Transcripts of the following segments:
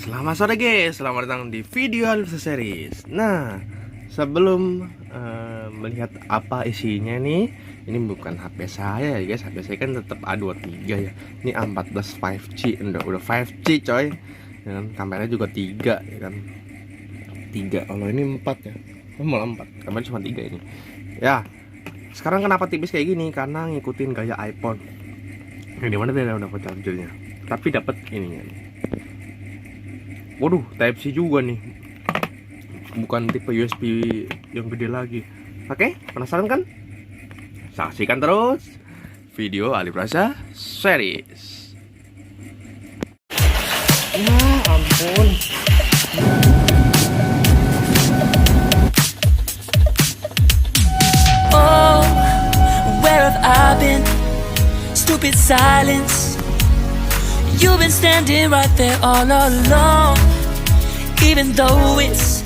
Selamat sore guys, selamat datang di video Alisa Series. Nah, sebelum melihat apa isinya nih, ini bukan HP saya ya guys, HP saya kan tetap A23 ya. Ini A14 5G, udah 5G coy. Ya kan? Kameranya juga 3 ya kan. 3, kalau ini 4 ya. Oh, malah 4, kamera cuma 3 ini. Ya, sekarang kenapa tipis kayak gini? Karena ngikutin gaya iPhone. Ini dimana dia dapat chargernya? Tapi dapat ininya. Waduh, Type C juga nih. Bukan tipe USB yang gede lagi. Oke, penasaran kan? Saksikan terus video Alibrasa Series. Ya ampun. Oh, where have I been? Stupid silence. You've been standing right there all along, even though it's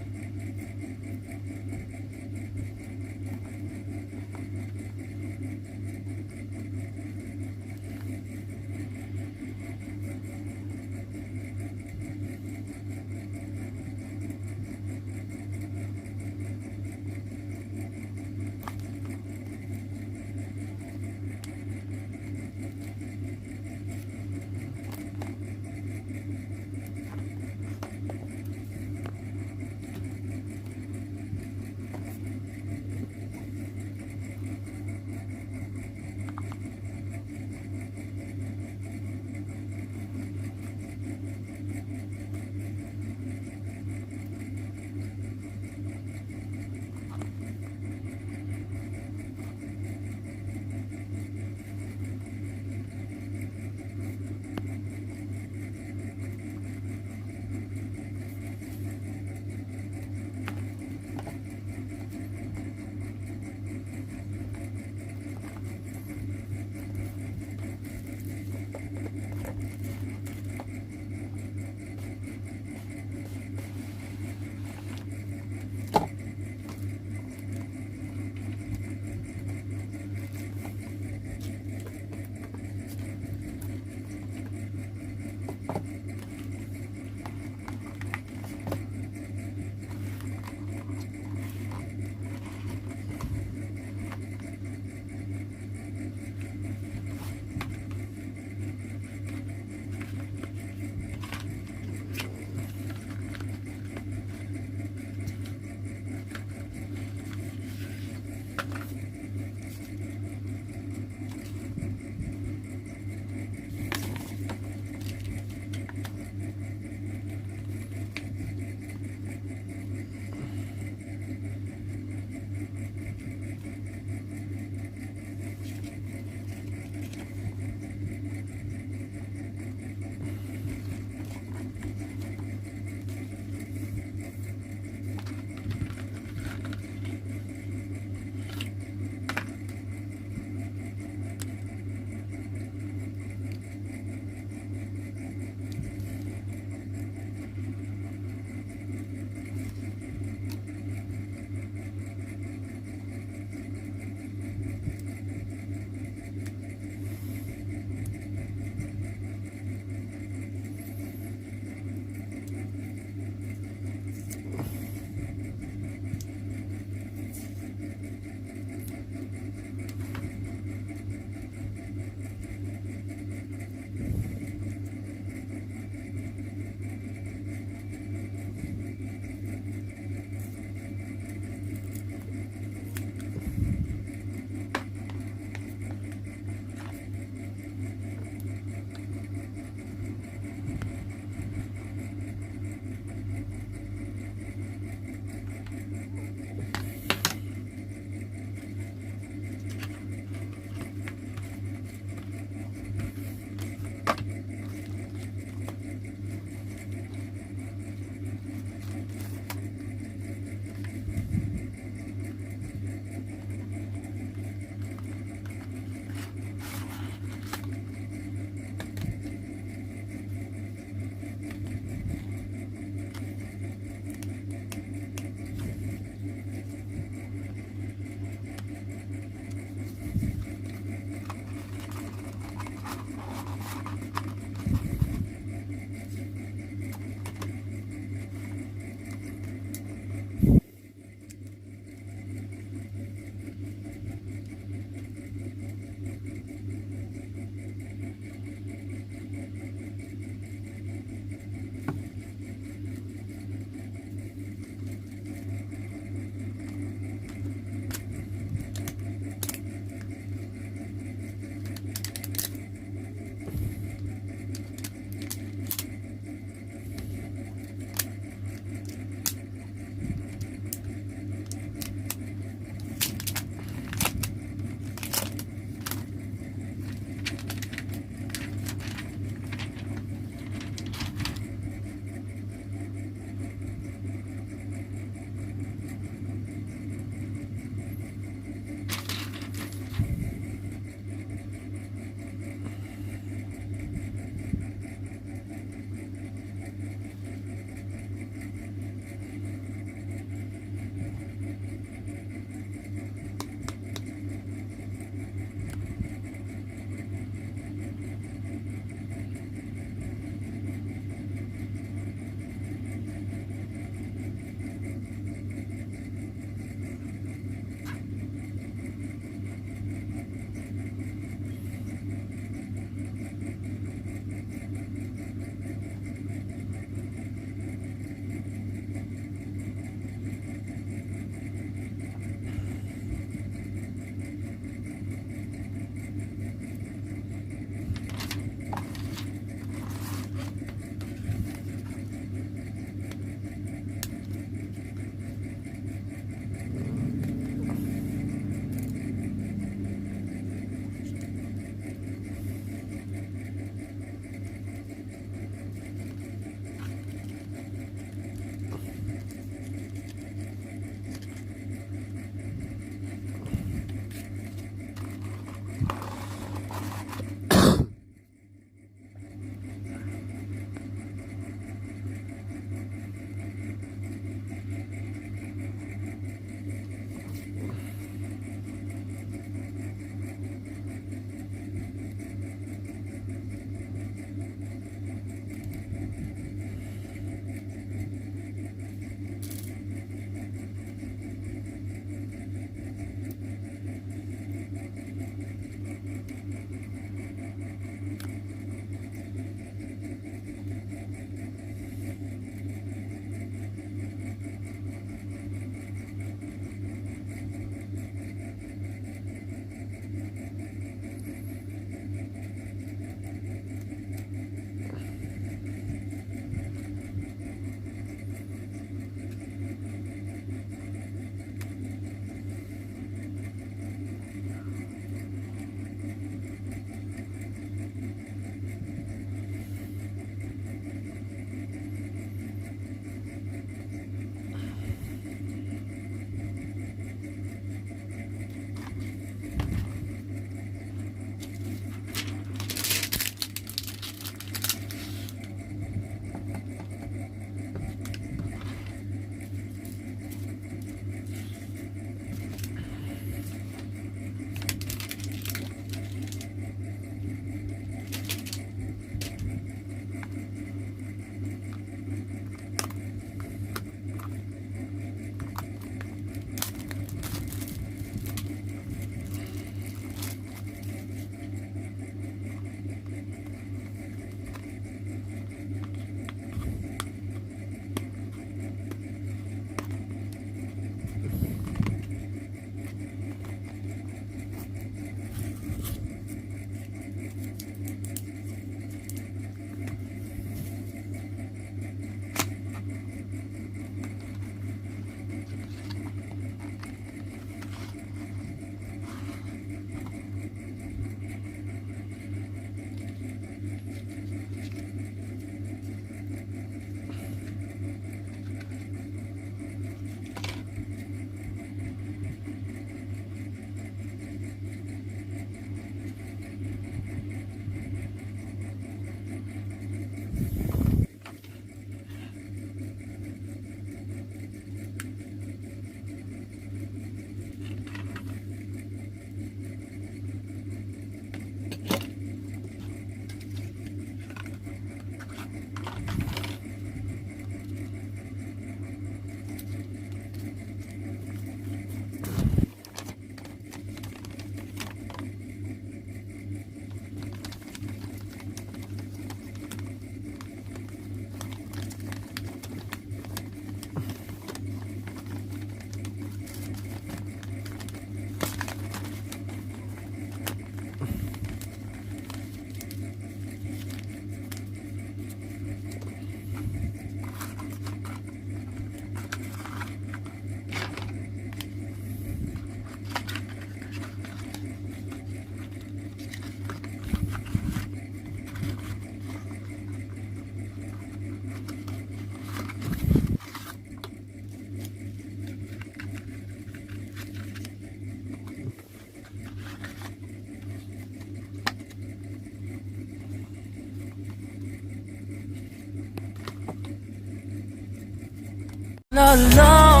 all along,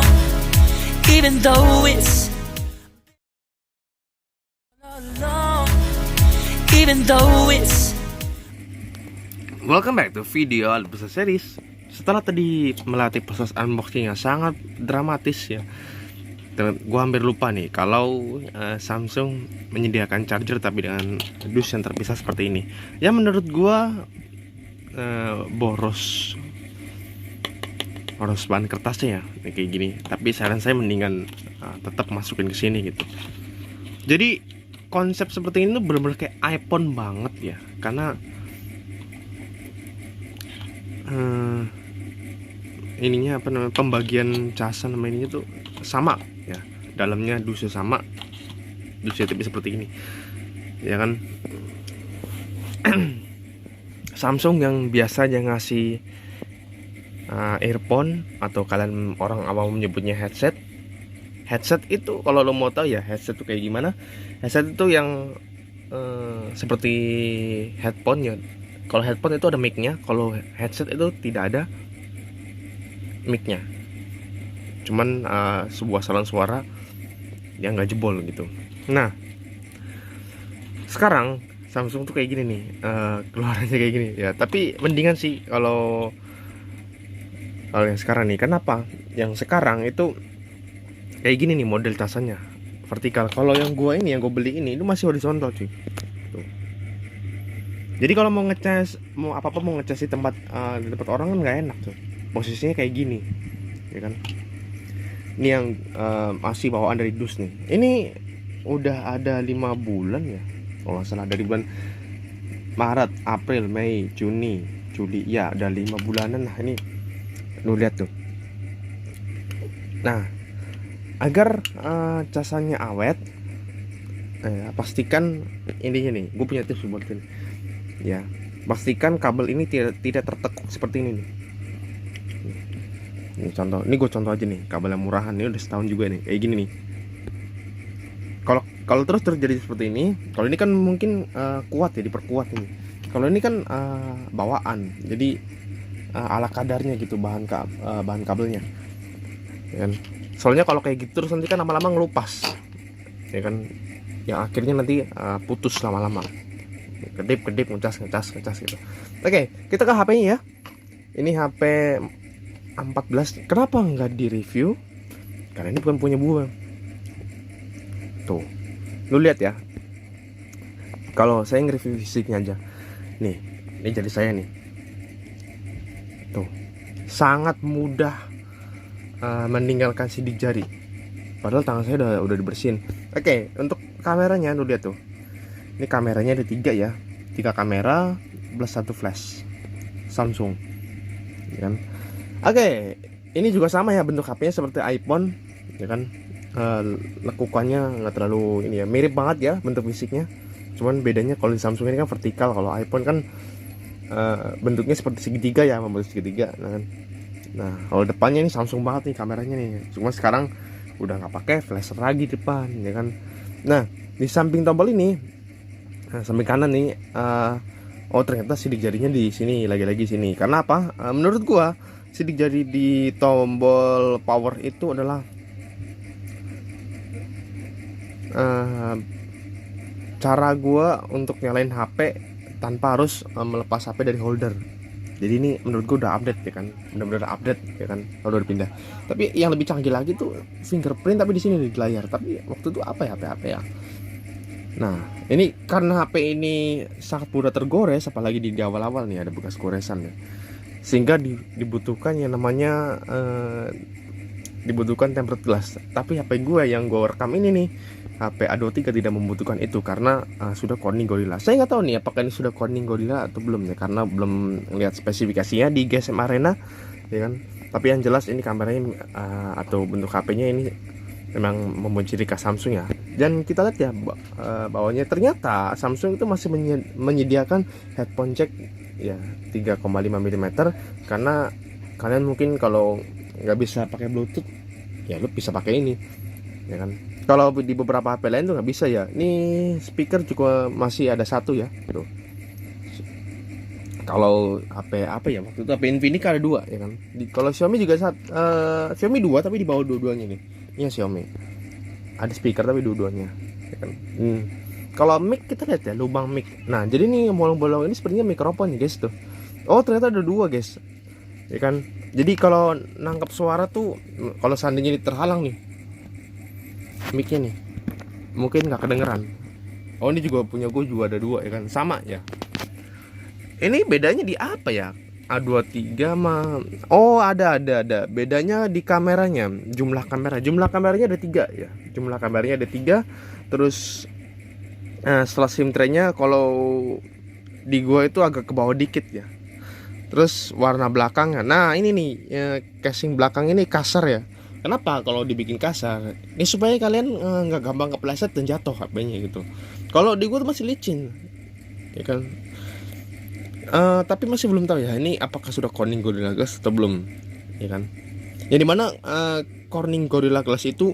even though it's all along, even though it's Welcome back to video Albisa Series. Setelah tadi melatih proses unboxing yang sangat dramatis ya, gua hampir lupa nih kalau Samsung menyediakan charger tapi dengan dus yang terpisah seperti ini. Ya menurut gua boros bahan kertasnya ya kayak gini. Tapi saran saya mendingan tetap masukin ke sini gitu. Jadi konsep seperti ini tuh bener-bener kayak iPhone banget ya, karena ininya apa namanya, pembagian casa nama ininya tuh sama ya, dalamnya dusnya sama, dusnya tapi seperti ini ya kan. Samsung yang biasanya ngasih earphone atau kalian orang awam menyebutnya headset itu, kalau lo mau tahu ya headset itu kayak gimana. Headset itu yang seperti headphone ya. Kalau headphone itu ada mic-nya, kalau headset itu tidak ada mic-nya. Cuman sebuah saluran suara yang nggak jebol gitu. Nah, sekarang Samsung tuh kayak gini nih, keluarannya kayak gini ya. Tapi mendingan sih kalau yang sekarang nih. Kenapa? Yang sekarang itu kayak gini nih model casannya, vertikal. Kalau yang gua ini, yang gue beli ini masih horizontal cuy. Tuh. Jadi kalau mau ngecas, mau apa-apa mau ngecas di tempat orang kan nggak enak tuh. Posisinya kayak gini, ya kan? Ini yang masih bawaan dari dus nih. Ini udah ada 5 bulan ya, kalau nggak salah, dari bulan Maret, April, Mei, Juni, Juli, ya udah 5 bulanan lah ini. Lu lihat tuh. Nah, agar casannya awet, pastikan intinya nih, gue punya tips buat ini. Ya, pastikan kabel ini tidak tertekuk seperti ini nih. Ini contoh, ini gue contoh aja nih, kabel yang murahan ini udah setahun juga nih, kayak gini nih. Kalau terus terjadi seperti ini, kalau ini kan mungkin kuat ya, diperkuat ini. Kalau ini kan bawaan, jadi ala kadarnya gitu bahan kabelnya, ya kan? Soalnya kalau kayak gitu terus nanti kan lama-lama ngelupas, ya kan? Yang akhirnya nanti putus lama-lama. Kedip ngecas gitu. Oke, kita ke HP-nya ya. Ini HP 14. Kenapa nggak di review? Karena ini bukan punya gua. Tuh, lu lihat ya. Kalau saya nge-review fisiknya aja. Nih, ini jadi saya nih. Tuh, sangat mudah meninggalkan sidik jari. Padahal tangan saya udah dibersihin. Oke, untuk kameranya lu lihat tuh. Ini kameranya ada 3 ya, 3 kamera plus 1 flash Samsung, ya kan? Oke, ini juga sama ya, bentuk HP-nya seperti iPhone, ya kan? Lekukannya nggak terlalu ini ya, mirip banget ya bentuk fisiknya. Cuman bedanya kalau di Samsung ini kan vertikal, kalau iPhone kan bentuknya seperti segitiga ya, membentuk segitiga, nah kan? Nah, kalau depannya ini Samsung banget nih kameranya nih. Cuma sekarang udah nggak pakai flash lagi depan, ya kan? Nah, di samping tombol ini, nah, samping kanan nih, oh ternyata sidik jarinya di sini, lagi-lagi sini. Karena apa? Menurut gua sidik jari di tombol power itu adalah cara gua untuk nyalain HP tanpa harus melepas HP dari holder. Jadi ini menurut gua udah update ya kan, benar-benar update ya kan, kalau udah pindah. Tapi yang lebih canggih lagi tuh fingerprint, tapi di sini di layar. Tapi waktu itu apa ya, HP ya? Nah, ini karena HP ini sangat mudah tergores, apalagi di awal-awal nih ada bekas goresan ya, sehingga dibutuhkan yang namanya dibutuhkan tempered glass. Tapi HP gue yang gue rekam ini nih, HP A23 tidak membutuhkan itu karena sudah Corning Gorilla. Saya nggak tahu nih apakah ini sudah Corning Gorilla atau belum ya, karena belum lihat spesifikasinya di GSM Arena, ya kan. Tapi yang jelas ini kameranya atau bentuk HP-nya ini memang mempunyai ciri khas Samsung ya. Dan kita lihat ya bawahnya, ternyata Samsung itu masih menyediakan headphone jack ya 3,5 mm, karena kalian mungkin kalau nggak bisa pakai Bluetooth ya lu bisa pakai ini, ya kan. Kalau di beberapa HP lain tuh nggak bisa ya. Ini speaker juga masih ada 1 ya tuh. Kalau HP apa ya waktu itu, HP Infinix ada dua ya kan. Kalau Xiaomi juga Xiaomi dua tapi di bawah dua-duanya nih. Ini Xiaomi. Ada speaker tapi dua-duanya ya kan. Kalau mic kita lihat ya, lubang mic. Nah, jadi nih bolong-bolong ini sepertinya mikrofon nih guys tuh. Oh, ternyata ada dua guys. Ya kan. Jadi kalau nangkap suara tuh, kalau seandainya ini terhalang nih mic-nya nih, mungkin nggak kedengeran. Oh, ini juga punya gue juga ada dua ya kan, sama ya. Ini bedanya di apa ya? A23 mah. Oh, ada. Bedanya di kameranya, jumlah kamera. Jumlah kameranya ada 3 ya. Jumlah kameranya ada 3. Terus setelah SIM tray-nya kalau di gua itu agak ke bawah dikit ya. Terus warna belakangnya. Nah, ini nih casing belakang ini kasar ya. Kenapa kalau dibikin kasar? Ini supaya kalian nggak gampang kepleset dan jatuh HP-nya gitu. Kalau di gua tuh masih licin. Ya kan? Tapi masih belum tahu ya ini apakah sudah Corning Gorilla Glass atau belum, ya kan? Yang dimana Corning Gorilla Glass itu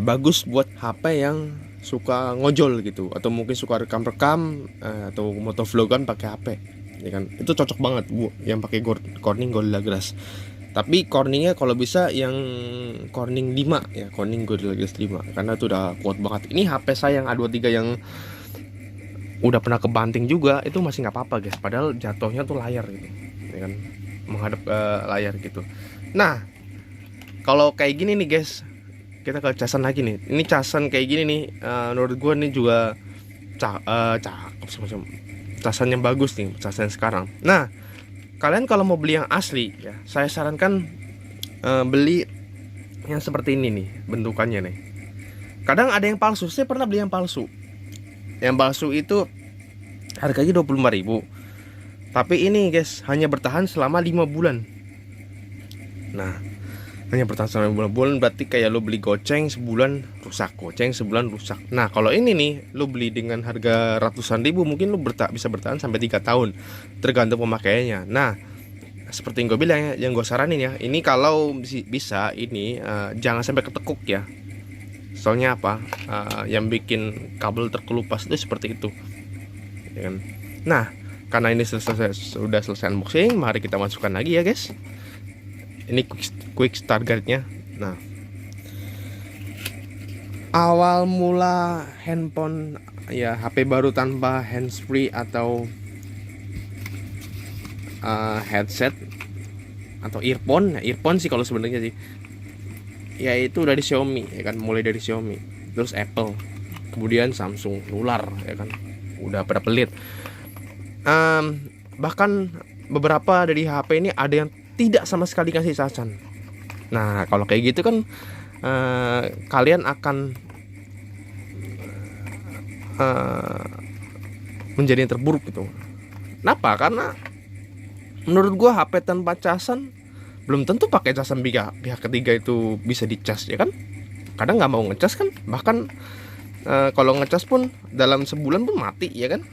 bagus buat HP yang suka ngojol gitu, atau mungkin suka rekam-rekam atau motovlogan pakai HP, ya kan? Itu cocok banget bu, yang pakai Corning Gorilla Glass. Tapi Corningnya kalau bisa yang Corning 5 ya, Corning Gorilla Glass 5, karena itu udah kuat banget. Ini HP saya yang A23 yang udah pernah kebanting juga, itu masih nggak apa-apa guys, padahal jatuhnya tuh layar gitu ya kan, menghadap ke layar gitu. Nah, kalau kayak gini nih guys, kita ke casan lagi nih. Ini casan kayak gini nih, menurut gue nih juga cakep semacam casan yang bagus nih, casan sekarang. Nah, kalian kalau mau beli yang asli ya, saya sarankan beli yang seperti ini nih bentukannya nih. Kadang ada yang palsu, saya pernah beli yang palsu. Yang palsu itu harganya 25.000. Tapi ini guys hanya bertahan selama 5 bulan. Nah, hanya bertahan selama 5 bulan berarti kayak lo beli goceng sebulan rusak, goceng sebulan rusak. Nah, kalau ini nih lo beli dengan harga ratusan ribu, mungkin lo bisa bertahan sampai 3 tahun tergantung pemakaiannya. Nah, seperti yang gue bilang ya, yang gue saranin ya, ini kalau bisa ini jangan sampai ketekuk ya. Soalnya apa? Yang bikin kabel terkelupas itu seperti itu, ya kan? Nah, karena ini sudah selesai unboxing, mari kita masukkan lagi ya guys. Ini quick start guide-nya. Nah, awal mula handphone ya, HP baru tanpa handsfree atau headset atau earphone. Nah, earphone sih kalau sebenarnya sih, ya itu dari Xiaomi ya kan, mulai dari Xiaomi, terus Apple, kemudian Samsung, nular ya kan, udah pada pelit. Bahkan beberapa dari HP ini ada yang tidak sama sekali kasih casan. Nah, kalau kayak gitu kan kalian akan menjadi yang terburuk gitu. Kenapa? Karena menurut gua HP tanpa casan belum tentu pakai casan pihak ketiga itu bisa dicas ya kan. Kadang nggak mau ngecas kan, bahkan kalau ngecas pun dalam sebulan pun mati ya kan.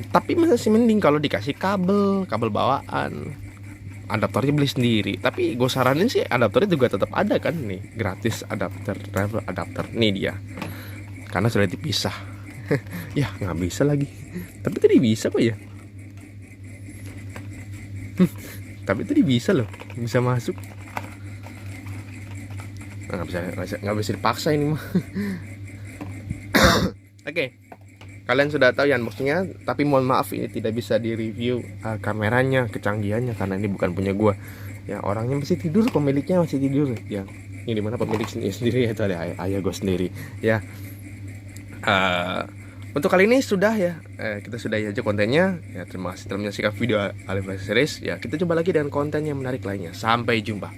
Tapi masih mending kalau dikasih kabel bawaan, adaptornya beli sendiri. Tapi gue saranin sih adaptornya juga tetap ada kan nih, gratis adapter, travel adapter nih dia, karena sudah dipisah. Ya nggak bisa lagi, tapi tadi bisa kok ya. Tapi tadi bisa loh, bisa masuk. Nggak bisa dipaksa ini mah. Oke, kalian sudah tahu ya unboxingnya. Tapi mohon maaf ini tidak bisa di review kameranya, kecanggihannya, karena ini bukan punya gua. Ya, orangnya masih tidur, pemiliknya masih tidur. Ya, ini dimana pemilik sendiri itu ada ayah gua sendiri. Ya. Untuk kali ini sudah ya, kita sudah aja kontennya ya. Terima kasih telah menyaksikan video Alif Series ya. Kita coba lagi dengan konten yang menarik lainnya. Sampai jumpa.